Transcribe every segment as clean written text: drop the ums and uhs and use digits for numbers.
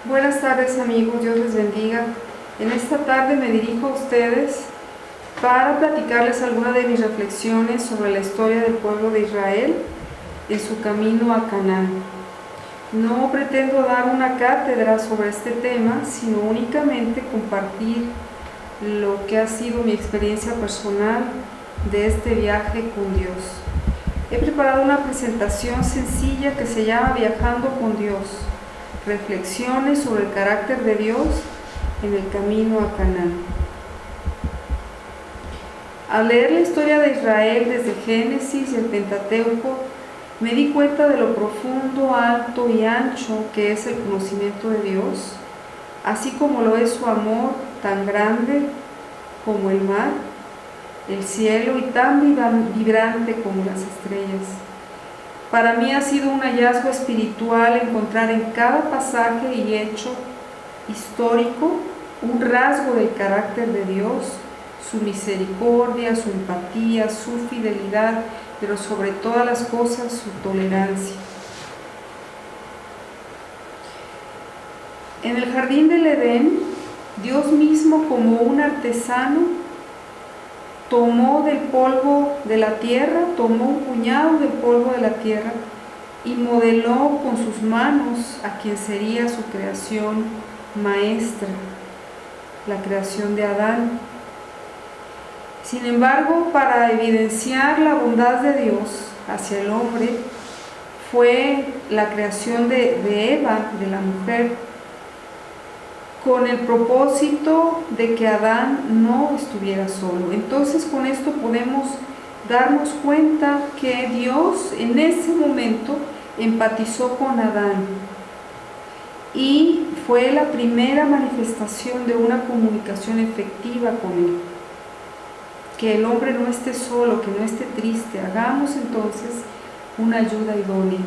Buenas tardes amigos, Dios les bendiga. En esta tarde me dirijo a ustedes para platicarles algunas de mis reflexiones sobre la historia del pueblo de Israel en su camino a Canaán. No pretendo dar una cátedra sobre este tema, sino únicamente compartir lo que ha sido mi experiencia personal de este viaje con Dios. He preparado una presentación sencilla que se llama Viajando con Dios. Reflexiones sobre el carácter de Dios en el camino a Canaán. Al leer la historia de Israel desde Génesis y el Pentateuco, me di cuenta de lo profundo, alto y ancho que es el conocimiento de Dios, así como lo es su amor tan grande como el mar, el cielo y tan vibrante como las estrellas. Para mí ha sido un hallazgo espiritual encontrar en cada pasaje y hecho histórico un rasgo del carácter de Dios, su misericordia, su empatía, su fidelidad, pero sobre todas las cosas su tolerancia. En el jardín del Edén, Dios mismo, como un artesano, tomó del polvo de la tierra, tomó un puñado del polvo de la tierra y modeló con sus manos a quien sería su creación maestra, la creación de Adán. Sin embargo, para evidenciar la bondad de Dios hacia el hombre, fue la creación de Eva, de la mujer, con el propósito de que Adán no estuviera solo. Entonces, con esto podemos darnos cuenta que Dios en ese momento empatizó con Adán y fue la primera manifestación de una comunicación efectiva con él. Que el hombre no esté solo, que no esté triste. Hagamos entonces una ayuda idónea.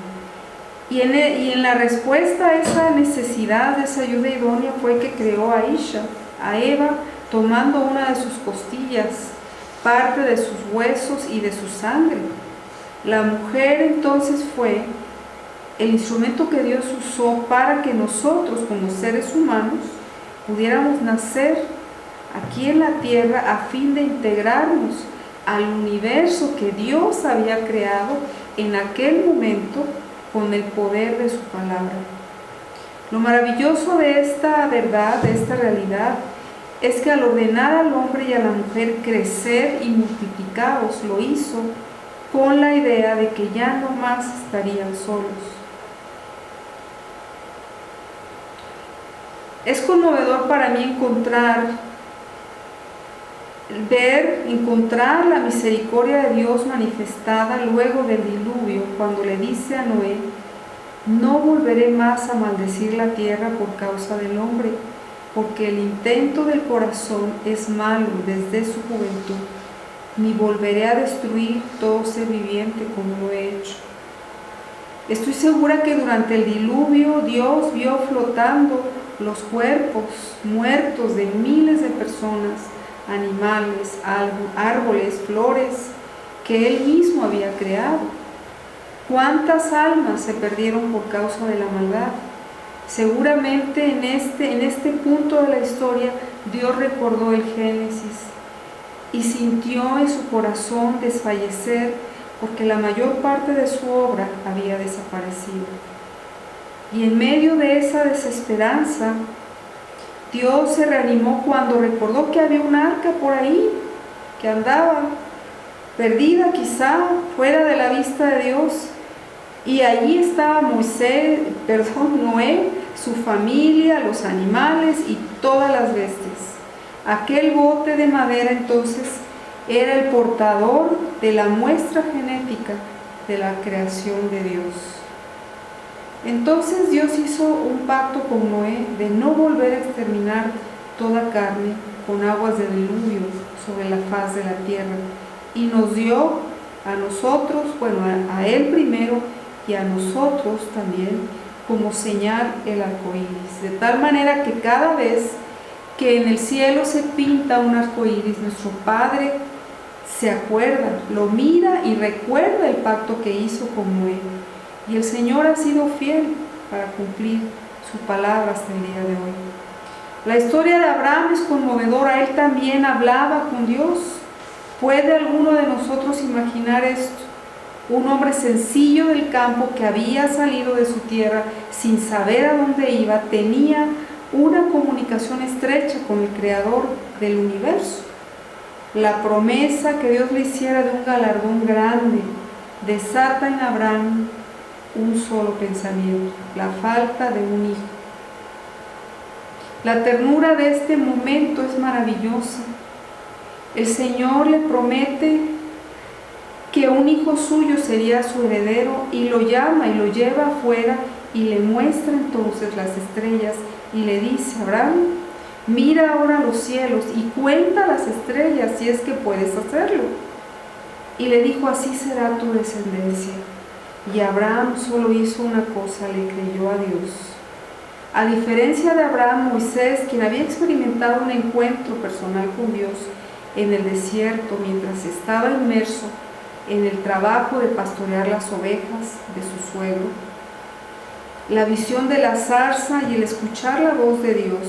Y en la respuesta a esa necesidad de esa ayuda idónea fue que creó a Isha, a Eva, tomando una de sus costillas, parte de sus huesos y de su sangre. La mujer entonces fue el instrumento que Dios usó para que nosotros, como seres humanos, pudiéramos nacer aquí en la tierra a fin de integrarnos al universo que Dios había creado en aquel momento con el poder de su palabra. Lo maravilloso de esta verdad, de esta realidad, es que al ordenar al hombre y a la mujer crecer y multiplicados, lo hizo con la idea de que ya no más estarían solos. Es conmovedor para mí encontrar la misericordia de Dios manifestada luego del diluvio, cuando le dice a Noé: no volveré más a maldecir la tierra por causa del hombre, porque el intento del corazón es malo desde su juventud, ni volveré a destruir todo ser viviente como lo he hecho. Estoy segura que durante el diluvio Dios vio flotando los cuerpos muertos de miles de personas, animales, árboles, flores que Él mismo había creado. ¿Cuántas almas se perdieron por causa de la maldad? Seguramente en este punto de la historia Dios recordó el Génesis y sintió en su corazón desfallecer porque la mayor parte de su obra había desaparecido. Y en medio de esa desesperanza, Dios se reanimó cuando recordó que había un arca por ahí, que andaba perdida quizá, fuera de la vista de Dios. Y allí estaba Noé, su familia, los animales y todas las bestias. Aquel bote de madera entonces era el portador de la muestra genética de la creación de Dios. Entonces Dios hizo un pacto con Noé de no volver a exterminar toda carne con aguas de diluvio sobre la faz de la tierra, y nos dio a nosotros, a él primero y a nosotros también, como señal el arco iris, de tal manera que cada vez que en el cielo se pinta un arco iris, nuestro Padre se acuerda, lo mira y recuerda el pacto que hizo con Noé. Y el Señor ha sido fiel para cumplir su palabra hasta el día de hoy. La historia de Abraham es conmovedora. Él también hablaba con Dios. ¿Puede alguno de nosotros imaginar esto? Un hombre sencillo del campo que había salido de su tierra sin saber a dónde iba, tenía una comunicación estrecha con el Creador del universo. La promesa que Dios le hiciera de un galardón grande desata en Abraham un solo pensamiento: la falta de un hijo. La ternura de este momento es maravillosa. El Señor le promete que un hijo suyo sería su heredero, y lo llama y lo lleva afuera y le muestra entonces las estrellas y le dice: Abraham, mira ahora los cielos y cuenta las estrellas si es que puedes hacerlo. Y le dijo: así será tu descendencia. Y Abraham solo hizo una cosa: le creyó a Dios. A diferencia de Abraham, Moisés, quien había experimentado un encuentro personal con Dios en el desierto mientras estaba inmerso en el trabajo de pastorear las ovejas de su suegro, la visión de la zarza y el escuchar la voz de Dios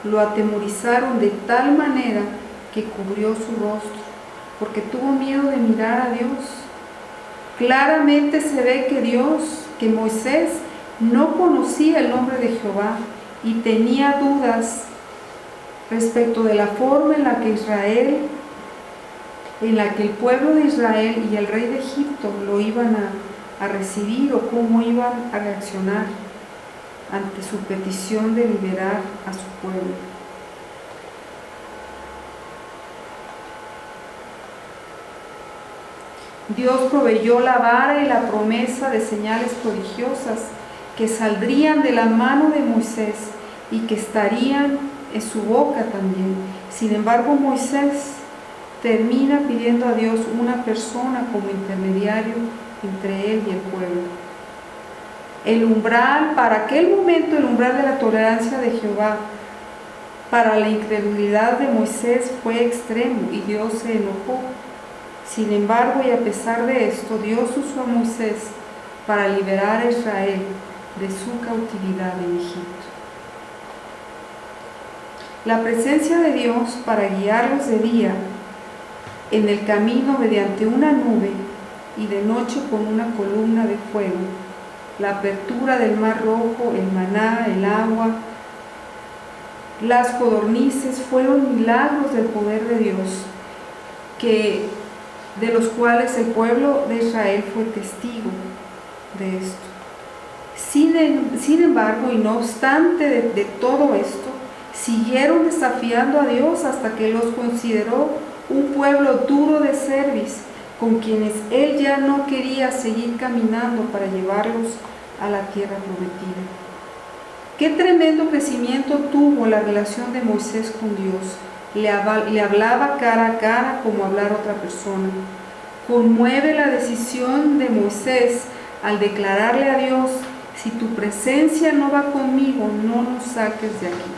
lo atemorizaron de tal manera que cubrió su rostro, porque tuvo miedo de mirar a Dios. Claramente se ve que Moisés no conocía el nombre de Jehová y tenía dudas respecto de la forma en la que el pueblo de Israel y el rey de Egipto lo iban a recibir, o cómo iban a reaccionar ante su petición de liberar a su pueblo. Dios proveyó la vara y la promesa de señales prodigiosas que saldrían de la mano de Moisés y que estarían en su boca también. Sin embargo, Moisés termina pidiendo a Dios una persona como intermediario entre él y el pueblo. El umbral, para aquel momento, el umbral de la tolerancia de Jehová para la incredulidad de Moisés fue extremo y Dios se enojó. Sin embargo, y a pesar de esto, Dios usó a Moisés para liberar a Israel de su cautividad en Egipto. La presencia de Dios para guiarlos de día en el camino mediante una nube y de noche con una columna de fuego, la apertura del mar rojo, el maná, el agua, las codornices, fueron milagros del poder de Dios, de los cuales el pueblo de Israel fue testigo de esto. Sin embargo, y no obstante de todo esto, siguieron desafiando a Dios hasta que los consideró un pueblo duro de cerviz, con quienes Él ya no quería seguir caminando para llevarlos a la tierra prometida. Qué tremendo crecimiento tuvo la relación de Moisés con Dios. Le hablaba cara a cara como hablar otra persona. Conmueve la decisión de Moisés al declararle a Dios: si tu presencia no va conmigo, no nos saques de aquí.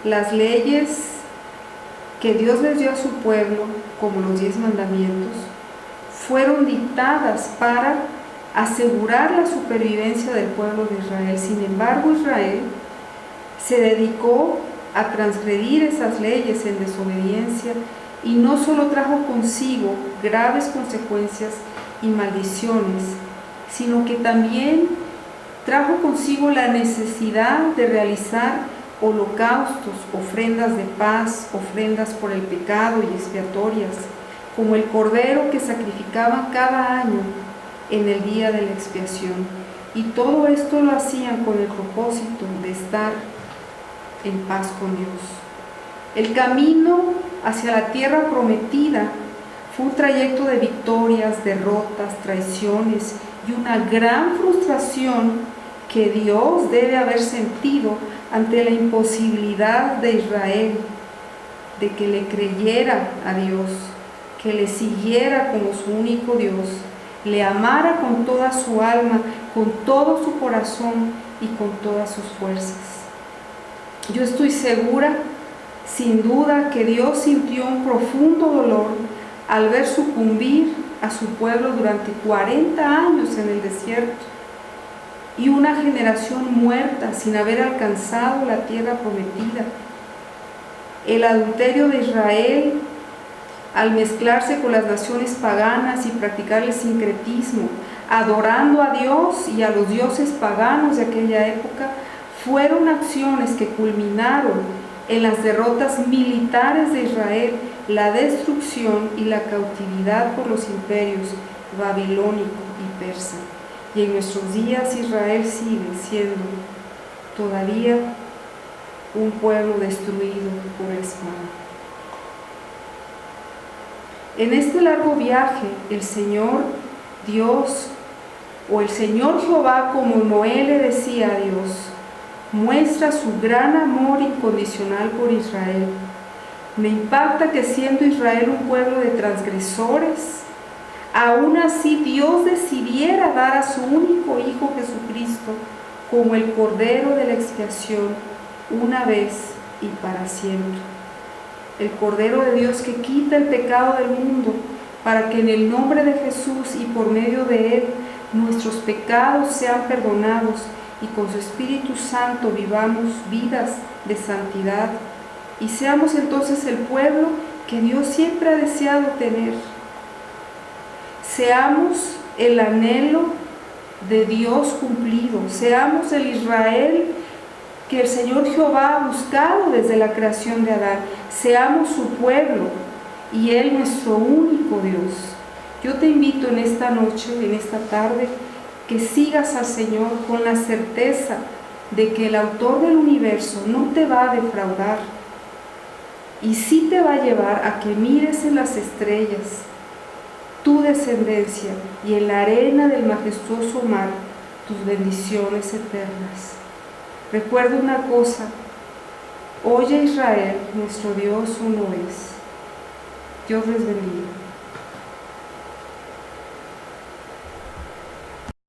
Las leyes que Dios les dio a su pueblo, como los 10 mandamientos, fueron dictadas para asegurar la supervivencia del pueblo de Israel. Sin embargo, Israel se dedicó a transgredir esas leyes en desobediencia, y no solo trajo consigo graves consecuencias y maldiciones, sino que también trajo consigo la necesidad de realizar holocaustos, ofrendas de paz, ofrendas por el pecado y expiatorias, como el cordero que sacrificaban cada año en el día de la expiación. Y todo esto lo hacían con el propósito de estar en paz con Dios. El camino hacia la tierra prometida fue un trayecto de victorias, derrotas, traiciones y una gran frustración que Dios debe haber sentido ante la imposibilidad de Israel de que le creyera a Dios, que le siguiera como su único Dios, le amara con toda su alma, con todo su corazón y con todas sus fuerzas. Yo estoy segura, sin duda, que Dios sintió un profundo dolor al ver sucumbir a su pueblo durante 40 años en el desierto. y una generación muerta sin haber alcanzado la tierra prometida. El adulterio de Israel, al mezclarse con las naciones paganas y practicar el sincretismo, adorando a Dios y a los dioses paganos de aquella época, fueron acciones que culminaron en las derrotas militares de Israel, la destrucción y la cautividad por los imperios babilónico y persa. Y en nuestros días Israel sigue siendo todavía un pueblo destruido por la espada. En este largo viaje, el Señor Dios, o el Señor Jehová, como Noé le decía a Dios, muestra su gran amor incondicional por Israel. Me impacta que siendo Israel un pueblo de transgresores, aún así Dios decidiera dar a su único Hijo Jesucristo como el Cordero de la expiación, una vez y para siempre. El Cordero de Dios que quita el pecado del mundo, para que en el nombre de Jesús y por medio de Él nuestros pecados sean perdonados y con su Espíritu Santo vivamos vidas de santidad y seamos entonces el pueblo que Dios siempre ha deseado tener. Seamos el anhelo de Dios cumplido, seamos el Israel que el Señor Jehová ha buscado desde la creación de Adán, seamos su pueblo y Él nuestro único Dios. Yo te invito en esta noche, en esta tarde, que sigas al Señor con la certeza de que el autor del universo no te va a defraudar y sí te va a llevar a que mires en las estrellas tu descendencia y en la arena del majestuoso mar tus bendiciones eternas. Recuerda una cosa: oye Israel, nuestro Dios uno es. Dios les bendiga.